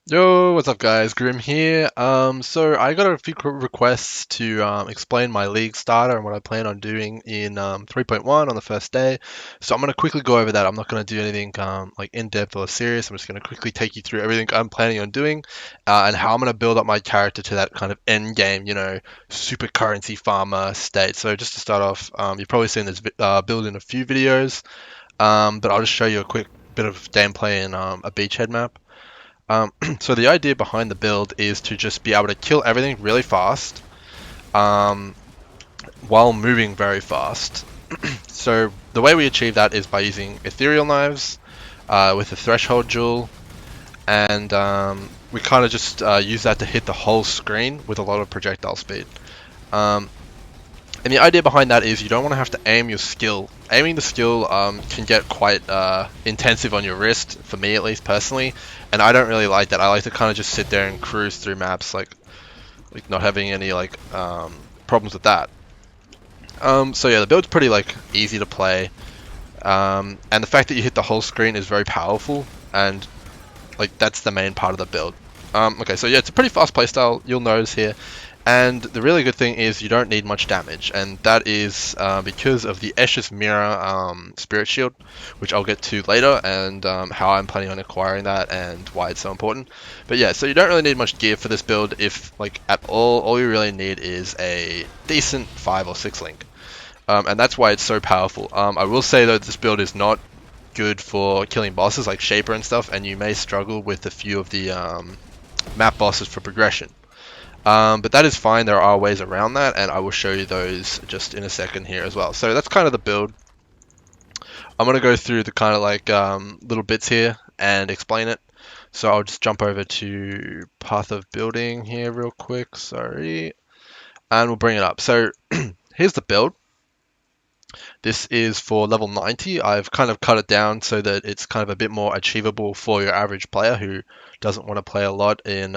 Yo, what's up, guys? Grim here. So I got a few requests to explain my league starter and what I plan on doing in 3.1 on the first day. So I'm gonna quickly go over that. I'm not gonna do anything like in depth or serious. I'm just gonna quickly take you through everything I'm planning on doing and how I'm gonna build up my character to that kind of end game, super currency farmer state. So just to start off, you've probably seen this build in a few videos, but I'll just show you a quick bit of gameplay in a beachhead map. So the idea behind the build is to just be able to kill everything really fast, um, while moving very fast. So the way we achieve that is by using ethereal knives with a threshold jewel, and we kind of just use that to hit the whole screen with a lot of projectile speed. Um, and the idea behind that is you don't want to have to aim your skill. Aiming the skill can get quite intensive on your wrist, for me at least personally, and I don't really like that. I like to kind of just sit there and cruise through maps, like not having any problems with that. So yeah, the build's pretty like easy to play, and the fact that you hit the whole screen is very powerful, and like that's the main part of the build. Okay, so yeah, it's a pretty fast playstyle. You'll notice here. And the really good thing is you don't need much damage, and that is because of the Escher's Mirror Spirit Shield, which I'll get to later, and how I'm planning on acquiring that and why it's so important. But yeah, so you don't really need much gear for this build, if like at all. All you really need is a decent 5 or 6 link, and that's why it's so powerful. I will say though, this build is not good for killing bosses like Shaper and stuff, and you may struggle with a few of the map bosses for progression. But that is fine. There are ways around that, and I will show you those just in a second here as well. So that's kind of the build. I'm going to go through the kind of like little bits here and explain it. So I'll just jump over to path of building here real quick. Sorry. And we'll bring it up. So here's the build. This is for level 90. I've kind of cut it down so that it's kind of a bit more achievable for your average player who doesn't want to play a lot in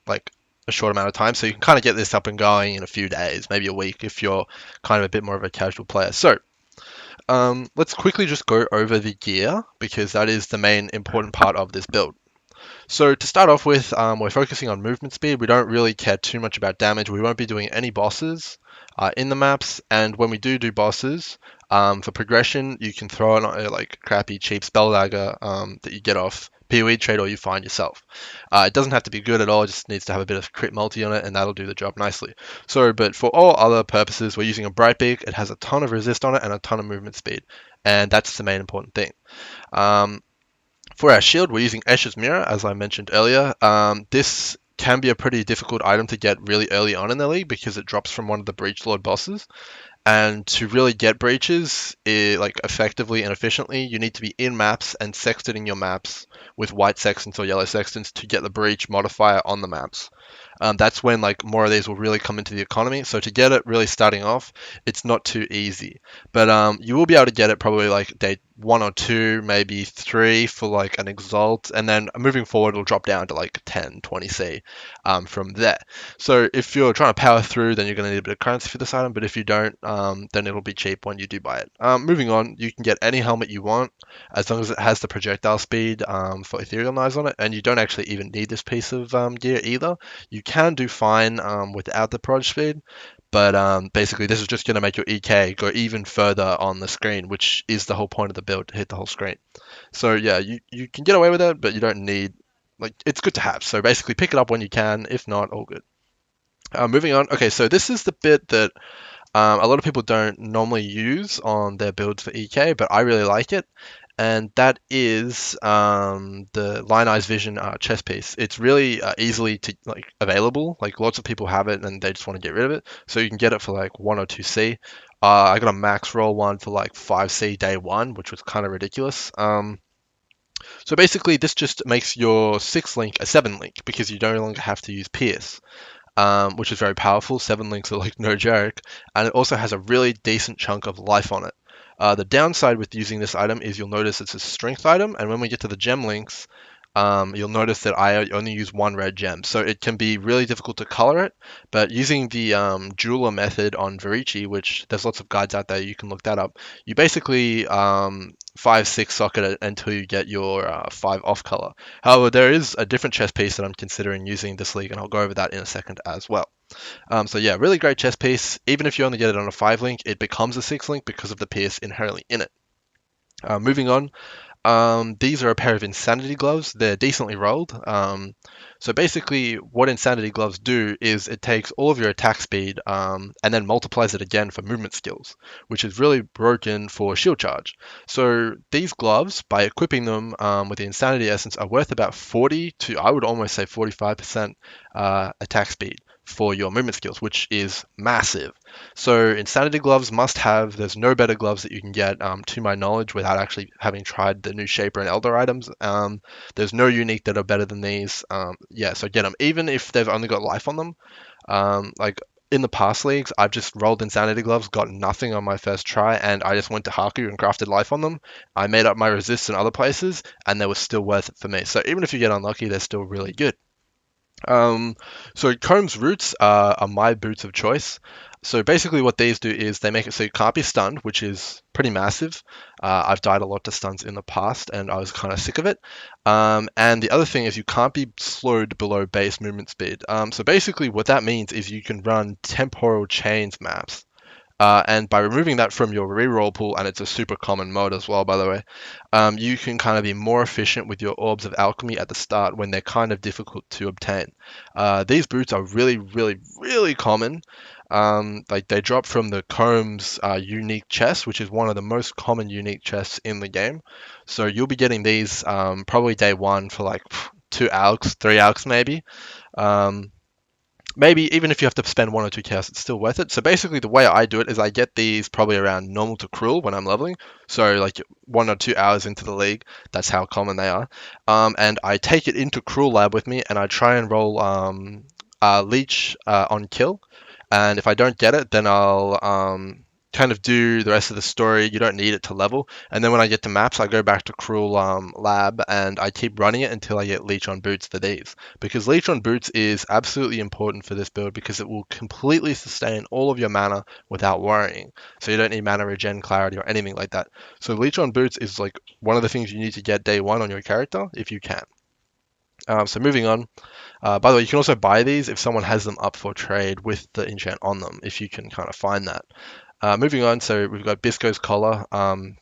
like a short amount of time. So you can kind of get this up and going in a few days, maybe a week if you're kind of a bit more of a casual player. So let's quickly just go over the gear because that is the main important part of this build. So to start off with, we're focusing on movement speed. We don't really care too much about damage. We won't be doing any bosses in the maps, and when we do bosses, for progression, you can throw on a like crappy cheap spell dagger that you get off PoE trade or you find yourself. It doesn't have to be good at all. It just needs to have a bit of crit multi on it, and that'll do the job nicely. So, but for all other purposes, we're using a bright beak. It has a ton of resist on it and a ton of movement speed, and that's the main important thing. Um, for our shield, we're using Escher's Mirror, as I mentioned earlier. This can be a pretty difficult item to get really early on in the league because it drops from one of the Breach Lord bosses. And to really get breaches, like effectively and efficiently, you need to be in maps and sextoning your maps with white sextants or yellow sextants to get the breach modifier on the maps. That's when like more of these will really come into the economy. So to get it really starting off, it's not too easy, but you will be able to get it probably like day 1 or 2, maybe 3 for like an exalt, and then moving forward it'll drop down to like 10, 20 C from there. So if you're trying to power through, then you're going to need a bit of currency for this item, but if you don't, then it'll be cheap when you do buy it. Moving on, you can get any helmet you want as long as it has the projectile speed for ethereal knives on it, and you don't actually even need this piece of gear either. You can do fine without the proj speed, but basically this is just going to make your EK go even further on the screen, which is the whole point of the build, to hit the whole screen. So yeah, you can get away with it, but you don't need, like, it's good to have. So basically pick it up when you can. If not, all good. Moving on. Okay, so this is the bit that a lot of people don't normally use on their builds for EK, but I really like it, and that is the Lionized Vision chest piece. It's really easily to like available. Like lots of people have it and they just want to get rid of it, so you can get it for like 1 or 2 C. I got a max roll one for like 5 C day one, which was kind of ridiculous. So basically, this just makes your 6 link a 7 link because you no longer have to use Pierce, which is very powerful. 7 links are like no joke, and it also has a really decent chunk of life on it. The downside with using this item is you'll notice it's a strength item, and when we get to the gem links, you'll notice that I only use one red gem. So it can be really difficult to color it, but using the jeweler method on Verici, which there's lots of guides out there, you can look that up. You basically 5 6 socket it until you get your 5 off color. However, there is a different chess piece that I'm considering using this league, and I'll go over that in a second as well. So yeah, really great chess piece. Even if you only get it on a 5 link, it becomes a 6 link because of the piece inherently in it. Moving on, these are a pair of Insanity gloves. They're decently rolled. So basically, what Insanity gloves do is it takes all of your attack speed and then multiplies it again for movement skills, which is really broken for shield charge. So these gloves, by equipping them with the Insanity essence, are worth about 40 to, I would almost say 45% attack speed for your movement skills, which is massive. So Insanity gloves must have. There's no better gloves that you can get, to my knowledge, without actually having tried the new Shaper and Elder items. There's no unique that are better than these. Yeah, so get them. Even if they've only got life on them. Like in the past leagues, I've just rolled Insanity gloves, got nothing on my first try, and I just went to Haku and crafted life on them. I made up my resists in other places, and they were still worth it for me. So even if you get unlucky, they're still really good. Um, so Comb's roots are my boots of choice. So basically, what these do is they make it so you can't be stunned, which is pretty massive. I've died a lot to stuns in the past, and I was kind of sick of it. And the other thing is you can't be slowed below base movement speed. So basically, what that means is you can run temporal chains maps. And by removing that from your reroll pool, and it's a super common mode as well, by the way, you can kind of be more efficient with your orbs of alchemy at the start when they're kind of difficult to obtain. These boots are really, really, really common. Like they drop from the Combs unique chest, which is one of the most common unique chests in the game. So you'll be getting these probably day one for like 2 alchs, 3 alchs maybe. Um, Maybe even if you have to spend 1 or 2 chaos, it's still worth it. So basically, the way I do it is I get these probably around normal to cruel when I'm leveling. So like 1 or 2 hours into the league, that's how common they are. And I take it into cruel lab with me, and I try and roll leech on kill. And if I don't get it, then I'll kind of do the rest of the story. You don't need it to level. And then when I get to maps, I go back to Cruel Lab and I keep running it until I get Leech on Boots for these. Because Leech on Boots is absolutely important for this build because it will completely sustain all of your mana without worrying. So you don't need mana regen, clarity, or anything like that. So Leech on Boots is like one of the things you need to get day one on your character if you can. So moving on. By the way, you can also buy these if someone has them up for trade with the enchant on them, if you can kind of find that. Moving on, so we've got Bisco's collar.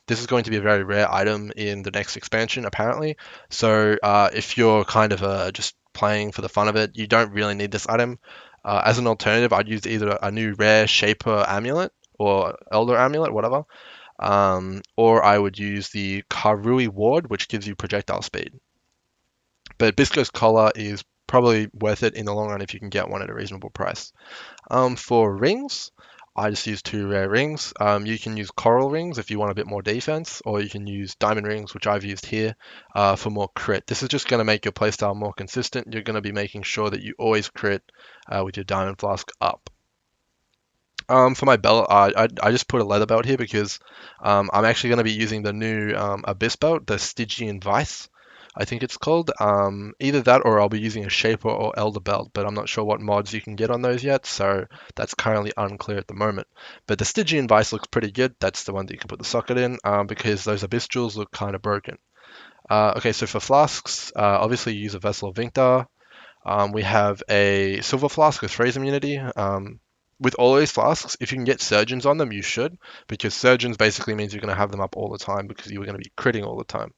This is going to be a very rare item in the next expansion, apparently. So if you're kind of just playing for the fun of it, you don't really need this item. As an alternative, I'd use either a new rare Shaper amulet or Elder amulet, whatever. Or I would use the Karui ward, which gives you projectile speed. But Bisco's collar is probably worth it in the long run if you can get one at a reasonable price. For rings, I just use 2 rare rings. You can use coral rings if you want a bit more defense, or you can use diamond rings, which I've used here, for more crit. This is just going to make your playstyle more consistent. You're going to be making sure that you always crit with your diamond flask up. For my belt, I just put a leather belt here because I'm actually going to be using the new Abyss belt, the Stygian Vice, I think it's called. Either that or I'll be using a Shaper or Elder belt, but I'm not sure what mods you can get on those yet, so that's currently unclear at the moment. But the Stygian Vice looks pretty good. That's the one that you can put the socket in because those Abyss jewels look kind of broken. Okay, so for flasks, obviously you use a Vessel of Vinctar. We have a Silver Flask with Phrase Immunity. With all these flasks, if you can get surgeons on them, you should, because surgeons basically means you're going to have them up all the time because you're going to be critting all the time.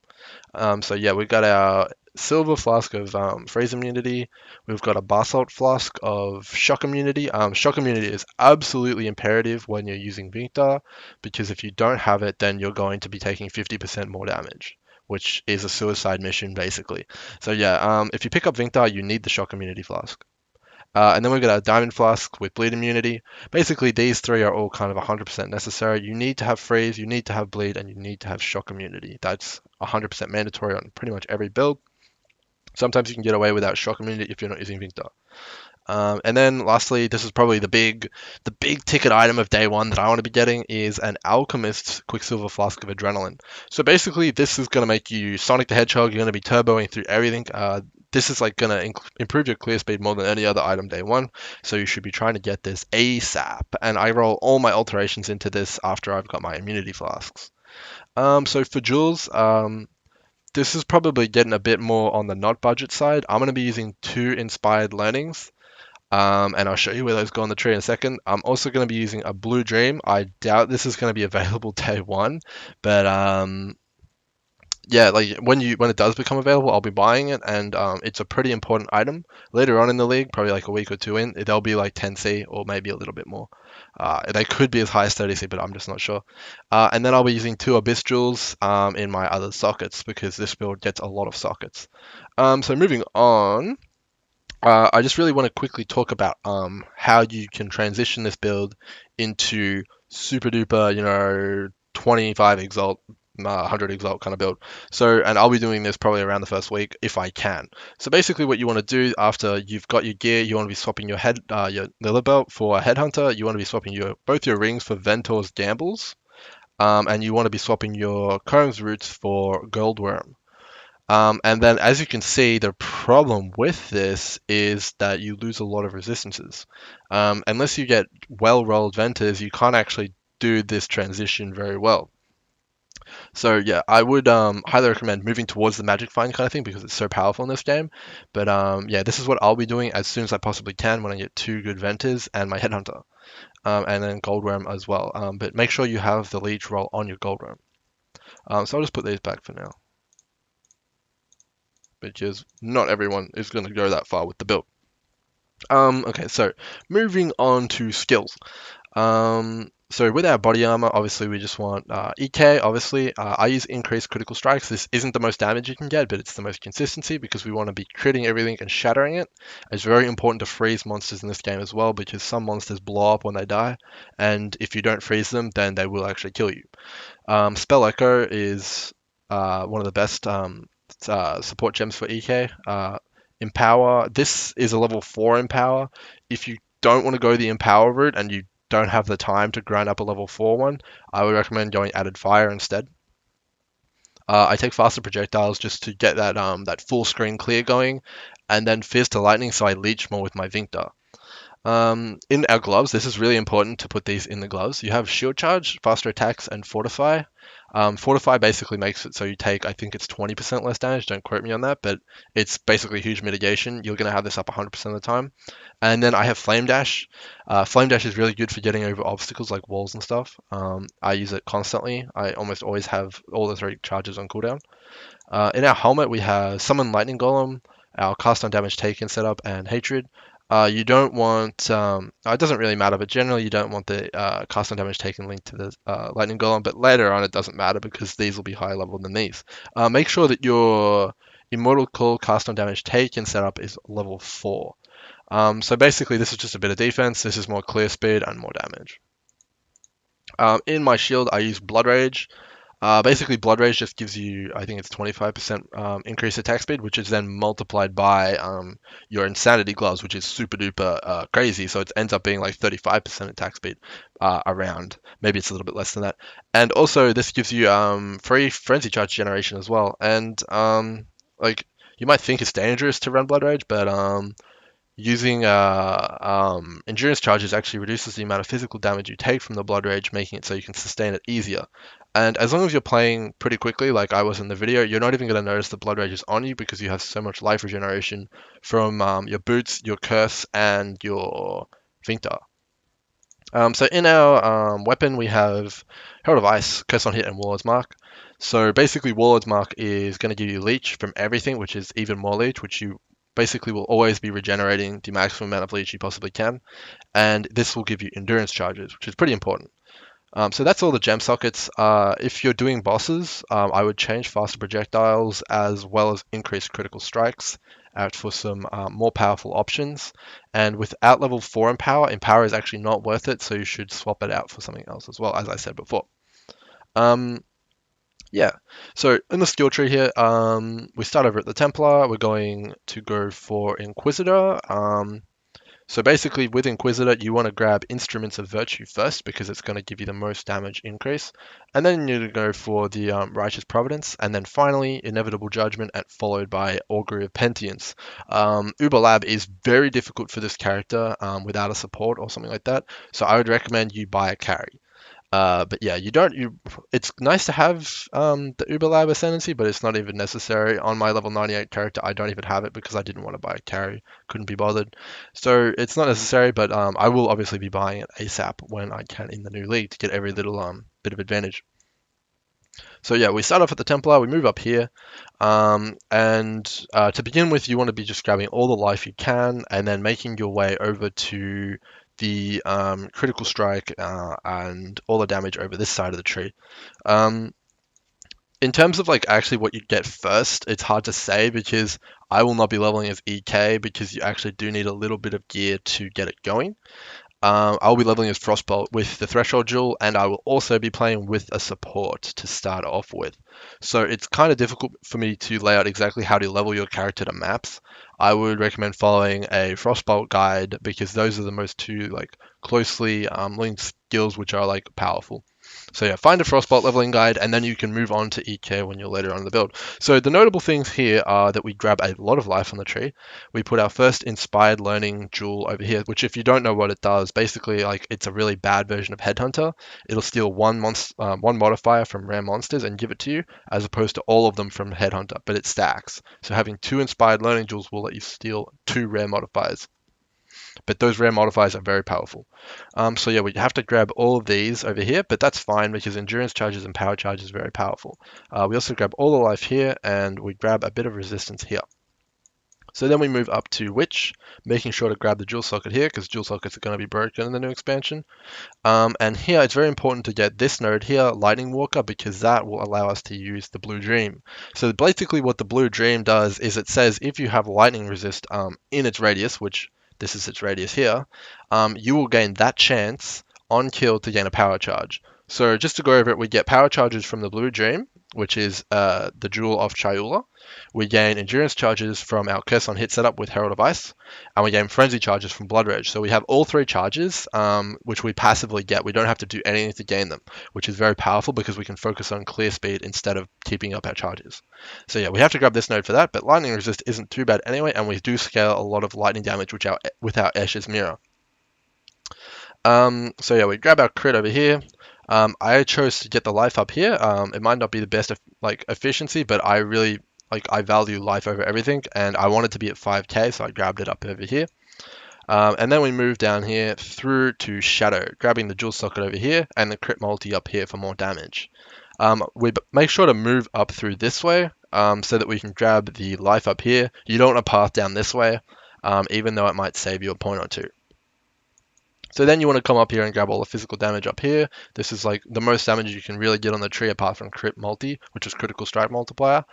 So yeah, we've got our silver flask of freeze immunity. We've got a basalt flask of shock immunity. Shock immunity is absolutely imperative when you're using Victor, because if you don't have it, then you're going to be taking 50% more damage, which is a suicide mission basically. So yeah, if you pick up Victor, you need the shock immunity flask. And then we've got our diamond flask with bleed immunity. Basically, these three are all kind of 100% necessary. You need to have freeze, you need to have bleed, and you need to have shock immunity. That's 100% mandatory on pretty much every build. Sometimes you can get away without shock immunity if you're not using Victor. And then lastly, this is probably the big ticket item of day one that I want to be getting is an Alchemist's Quicksilver Flask of Adrenaline. So basically, this is going to make you Sonic the Hedgehog. You're going to be turboing through everything. This is like going to improve your clear speed more than any other item day one. So you should be trying to get this ASAP. And I roll all my alterations into this after I've got my immunity flasks. So for Jules, this is probably getting a bit more on the not budget side. I'm going to be using two inspired learnings. And I'll show you where those go on the tree in a second. I'm also going to be using a Blue Dream. I doubt this is going to be available day one, but yeah, like when it does become available, I'll be buying it, and it's a pretty important item later on in the league, probably like a week or two in. They'll be like 10C or maybe a little bit more. They could be as high as 30C, but I'm just not sure. And then I'll be using two Abyss Jewels in my other sockets because this build gets a lot of sockets. So moving on. I just really want to quickly talk about how you can transition this build into super duper, 25 exalt, 100 exalt kind of build. So, and I'll be doing this probably around the first week if I can. So basically, what you want to do after you've got your gear, you want to be swapping your Lila belt for a headhunter. You want to be swapping both your rings for Ventor's gambles, and you want to be swapping your Combs roots for Goldworm. And then, as you can see, the problem with this is that you lose a lot of resistances. Unless you get well-rolled Ventus, you can't actually do this transition very well. So yeah, I would highly recommend moving towards the Magic Find kind of thing because it's so powerful in this game. But yeah, this is what I'll be doing as soon as I possibly can when I get two good Ventus and my Headhunter, and then Goldworm as well. But make sure you have the Leech roll on your Goldworm. So I'll just put these back for now, because not everyone is going to go that far with the build. Okay, so moving on to skills. So with our body armor, obviously we just want EK. Obviously, I use increased critical strikes. This isn't the most damage you can get, but it's the most consistency because we want to be critting everything and shattering it. It's very important to freeze monsters in this game as well because some monsters blow up when they die, and if you don't freeze them, then they will actually kill you. Spell Echo is one of the best support gems for EK. Empower. This is a level 4 Empower. If you don't want to go the Empower route and you don't have the time to grind up a level 4 one, I would recommend going Added Fire instead. I take faster projectiles just to get that full screen clear going, and then Fizz to Lightning so I leech more with my Vincta. In our gloves, this is really important to put these in the gloves. You have Shield Charge, Faster Attacks, and Fortify. Fortify basically makes it so you take, I think it's 20% less damage. Don't quote me on that, but it's basically huge mitigation. You're going to have this up 100% of the time. And then I have Flame Dash. Flame Dash is really good for getting over obstacles like walls and stuff. I use it constantly. I almost always have all the three charges on cooldown. In our helmet, we have Summon Lightning Golem, our Cast on Damage Taken setup, and Hatred. You don't want, it doesn't really matter, but generally you don't want the cast on damage taken linked to the lightning golem, but later on it doesn't matter because these will be higher level than these. Make sure that your Immortal Call cast on damage taken setup is level 4. So basically this is just a bit of defense, this is more clear speed and more damage. In my shield I use Blood Rage. Basically, Blood Rage just gives you, I think it's 25% increased attack speed, which is then multiplied by your Insanity Gloves, which is super duper crazy. So it ends up being like 35% attack speed around. Maybe it's a little bit less than that. And also, this gives you free Frenzy Charge generation as well. And like you might think it's dangerous to run Blood Rage, but using endurance charges actually reduces the amount of physical damage you take from the blood rage, making it so you can sustain it easier. And as long as you're playing pretty quickly, like I was in the video, you're not even going to notice the blood rage is on you because you have so much life regeneration from your boots, your curse, and your Vincta. So in our weapon, we have Herald of Ice, Curse on Hit, and Warlord's Mark. So basically, Warlord's Mark is going to give you Leech from everything, which is even more Leech, which you basically will always be regenerating the maximum amount of Leech you possibly can. And this will give you Endurance Charges, which is pretty important. So that's all the gem sockets. If you're doing bosses, I would change faster projectiles as well as increased critical strikes out for some more powerful options. And without level 4 Empower is actually not worth it, so you should swap it out for something else as well, as I said before. Um, Yeah. So in the skill tree here, we start over at the Templar. We're going to go for Inquisitor. So basically, with Inquisitor, you want to grab Instruments of Virtue first because it's going to give you the most damage increase, and then you need to go for the Righteous Providence, and then finally Inevitable Judgment, and followed by Augury of Pentience. Uber Lab is very difficult for this character without a support or something like that, so I would recommend you buy a carry. But yeah, you don't you. It's nice to have the Uber Lab Ascendancy, but it's not even necessary. On my level 98 character, I don't even have it because I didn't want to buy a carry, couldn't be bothered. So it's not necessary, but I will obviously be buying it ASAP when I can in the new league to get every little bit of advantage. So yeah, we start off at the Templar, we move up here, and to begin with, you want to be just grabbing all the life you can, and then making your way over to the critical strike and all the damage over this side of the tree. Um, in terms of like actually what you get first, it's hard to say because I will not be leveling as EK because you actually do need a little bit of gear to get it going. I'll be leveling as Frostbolt with the Threshold Jewel, and I will also be playing with a support to start off with. So it's kind of difficult for me to lay out exactly how to level your character to maps. I would recommend following a Frostbolt guide because those are the most two like closely linked skills which are like powerful. So yeah, find a Frostbolt leveling guide, and then you can move on to EK when you're later on in the build. So the notable things here are that we grab a lot of life on the tree. We put our first inspired learning jewel over here, which if you don't know what it does, basically like it's a really bad version of Headhunter. It'll steal one modifier from rare monsters and give it to you, as opposed to all of them from Headhunter, but it stacks. So having two inspired learning jewels will let you steal two rare modifiers. But those rare modifiers are very powerful. So yeah, we have to grab all of these over here, but that's fine because endurance charges and power charge is very powerful. We also grab all the life here, and we grab a bit of resistance here. So then we move up to Witch, making sure to grab the jewel socket here because jewel sockets are going to be broken in the new expansion. And here it's very important to get this node here, Lightning Walker, because that will allow us to use the Blue Dream. So basically what the Blue Dream does is it says if you have lightning resist in its radius, which this is its radius here, you will gain that chance on kill to gain a power charge. So just to go over it, we get power charges from the Blue Dream, which is the Jewel of Chayula. We gain endurance charges from our Curse on hit setup with Herald of Ice, and we gain frenzy charges from Blood Rage. So we have all three charges, which we passively get. We don't have to do anything to gain them, which is very powerful because we can focus on clear speed instead of keeping up our charges. So yeah, we have to grab this node for that, but lightning resist isn't too bad anyway, and we do scale a lot of lightning damage with our Escher's Mirror. So yeah, we grab our crit over here. I chose to get the life up here. It might not be the best like efficiency, but I really I value life over everything, and I wanted to be at 5k, so I grabbed it up over here. And then we move down here through to Shadow, grabbing the jewel socket over here and the crit multi up here for more damage. We make sure to move up through this way so that we can grab the life up here. You don't want to path down this way, even though it might save you a point or two. So then you want to come up here and grab all the physical damage up here. This is like the most damage you can really get on the tree apart from crit multi, which is critical strike multiplier.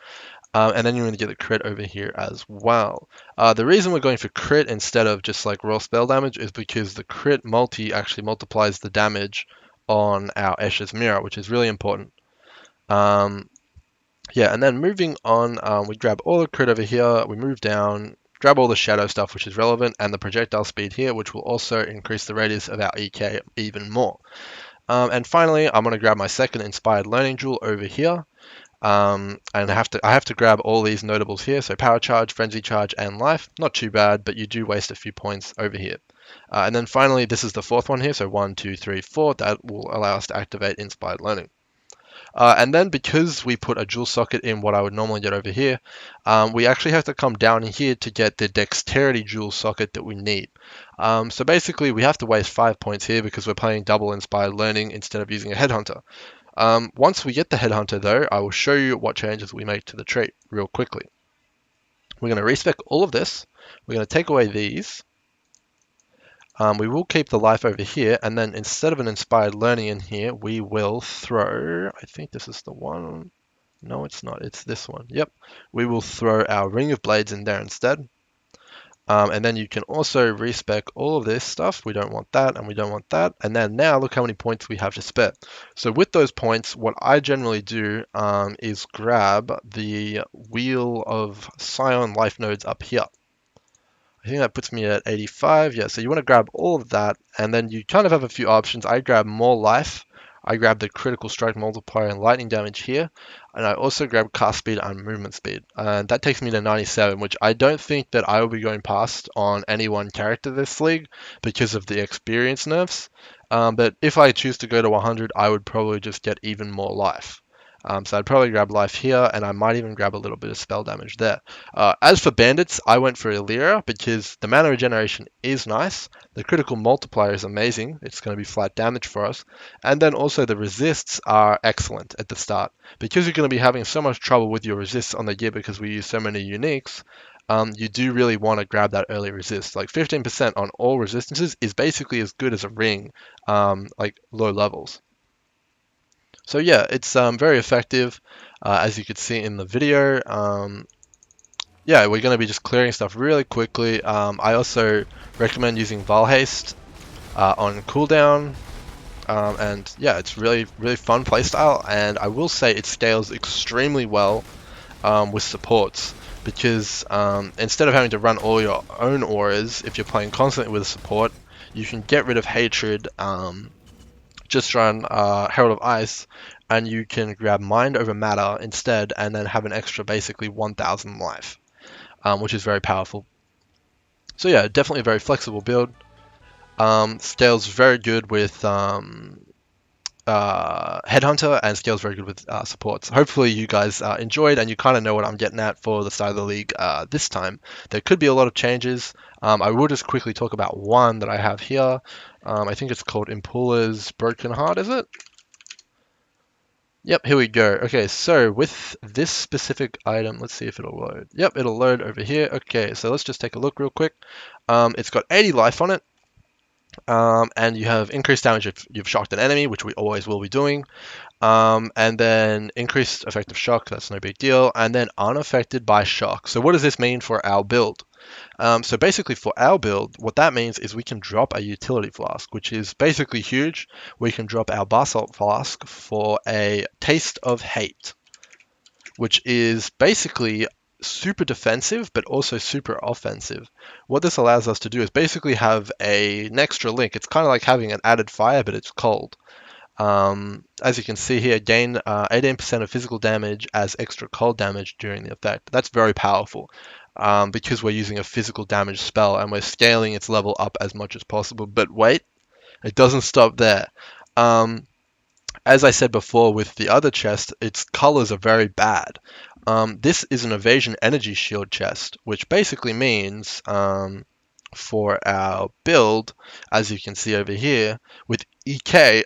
And then you're going to get the crit over here as well. The reason we're going for crit instead of just like raw spell damage is because the crit multi actually multiplies the damage on our Escher's Mirror, which is really important. Yeah, and then moving on, we grab all the crit over here, we move down, grab all the shadow stuff which is relevant, and the projectile speed here, which will also increase the radius of our EK even more. And finally, I'm going to grab my second inspired learning jewel over here. And I have to grab all these notables here. So power charge, frenzy charge, and life. Not too bad, but you do waste a few points over here. And then finally, this is the fourth one here. So 1, 2, 3, 4. That will allow us to activate inspired learning. And then because we put a jewel socket in what I would normally get over here, we actually have to come down here to get the dexterity jewel socket that we need. So basically we have to waste 5 points here because we're playing double inspired learning instead of using a headhunter. Once we get the headhunter though, I will show you what changes we make to the trait real quickly. We're going to respec all of this. We're going to take away these. We will keep the life over here, and then instead of an inspired learning in here, we will throw, I think this is the one. No, it's not. It's this one. Yep. We will throw our Ring of Blades in there instead. And then you can also respec all of this stuff. We don't want that and we don't want that. And then now look how many points we have to spare. So with those points, what I generally do is grab the wheel of Scion life nodes up here. I think that puts me at 85. Yeah, so you want to grab all of that, and then you kind of have a few options. I grab more life. I grab the critical strike multiplier and lightning damage here, and I also grab cast speed and movement speed. And that takes me to 97, which I don't think that I will be going past on any one character this league because of the experience nerfs. But if I choose to go to 100, I would probably just get even more life. So I'd probably grab life here, and I might even grab a little bit of spell damage there. As for bandits, I went for Illyria because the mana regeneration is nice. The critical multiplier is amazing. It's going to be flat damage for us. And then also the resists are excellent at the start. Because you're going to be having so much trouble with your resists on the gear because we use so many uniques, you do really want to grab that early resist. Like 15% on all resistances is basically as good as a ring, like low levels. So yeah, it's very effective, as you could see in the video. Yeah, we're going to be just clearing stuff really quickly. I also recommend using Valhaste on cooldown. And yeah, it's really fun playstyle, and I will say it scales extremely well with supports because instead of having to run all your own auras, if you're playing constantly with a support, you can get rid of hatred, just run Herald of Ice, and you can grab Mind over Matter instead, and then have an extra basically 1,000 life, which is very powerful. So yeah, definitely a very flexible build. Scales very good with Headhunter, and scales very good with supports. Hopefully you guys enjoyed and you kind of know what I'm getting at for the start of the league this time. There could be a lot of changes. I will just quickly talk about one that I have here. I think it's called Impula's Broken Heart, is it? Yep, here we go. Okay, so with this specific item, let's see if it'll load. Yep, it'll load over here. Okay, so let's just take a look real quick. It's got 80 life on it. And you have increased damage if you've shocked an enemy, which we always will be doing. And then increased effective shock, that's no big deal. And then unaffected by shock. So what does this mean for our build? So basically for our build, what that means is we can drop a utility flask, which is basically huge. We can drop our basalt flask for a taste of hate, which is basically super defensive but also super offensive. What this allows us to do is basically have an extra link. It's kind of like having an added fire, but it's cold. As you can see here, gain 18% of physical damage as extra cold damage during the effect. That's very powerful because we're using a physical damage spell and we're scaling its level up as much as possible. But wait, it doesn't stop there. As I said before with the other chest, its colors are very bad. This is an evasion energy shield chest, which basically means for our build, as you can see over here, with EK,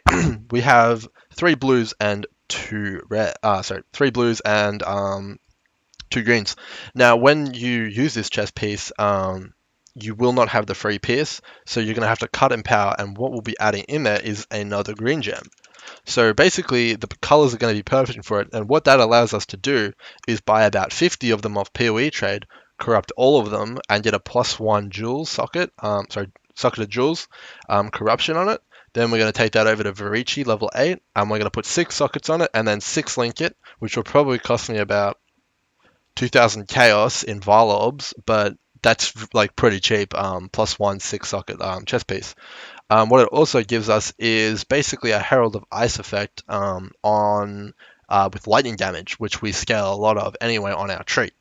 we have 3 blues and 2 red. Sorry, 3 blues and 2 greens. Now, when you use this chest piece, you will not have the free pierce, so you're going to have to cut in power, and what we'll be adding in there is another green gem. So basically, the colors are going to be perfect for it, and what that allows us to do is buy about 50 of them off PoE trade, corrupt all of them, and get a +1 jewel socket, socket of jewels, corruption on it. Then we're going to take that over to Varici level 8, and we're going to put 6 sockets on it, and then 6 link it, which will probably cost me about 2,000 chaos in Varlobs, but that's like pretty cheap, +1 6 socket chest piece. What it also gives us is basically a Herald of Ice effect on with lightning damage, which we scale a lot of anyway on our tree.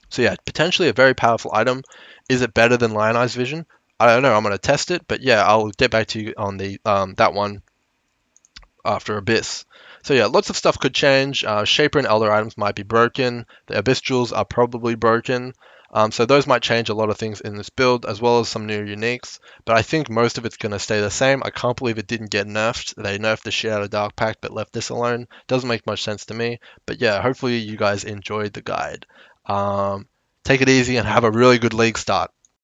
So yeah, potentially a very powerful item. Is it better than Lionized Vision? I don't know. I'm going to test it, but yeah, I'll get back to you on the that one after Abyss. So yeah, lots of stuff could change. Shaper and Elder items might be broken. The Abyss jewels are probably broken. So those might change a lot of things in this build, as well as some new uniques. But I think most of it's going to stay the same. I can't believe it didn't get nerfed. They nerfed the shit out of Dark Pact, but left this alone. Doesn't make much sense to me. But yeah, hopefully you guys enjoyed the guide. Take it easy and have a really good league start.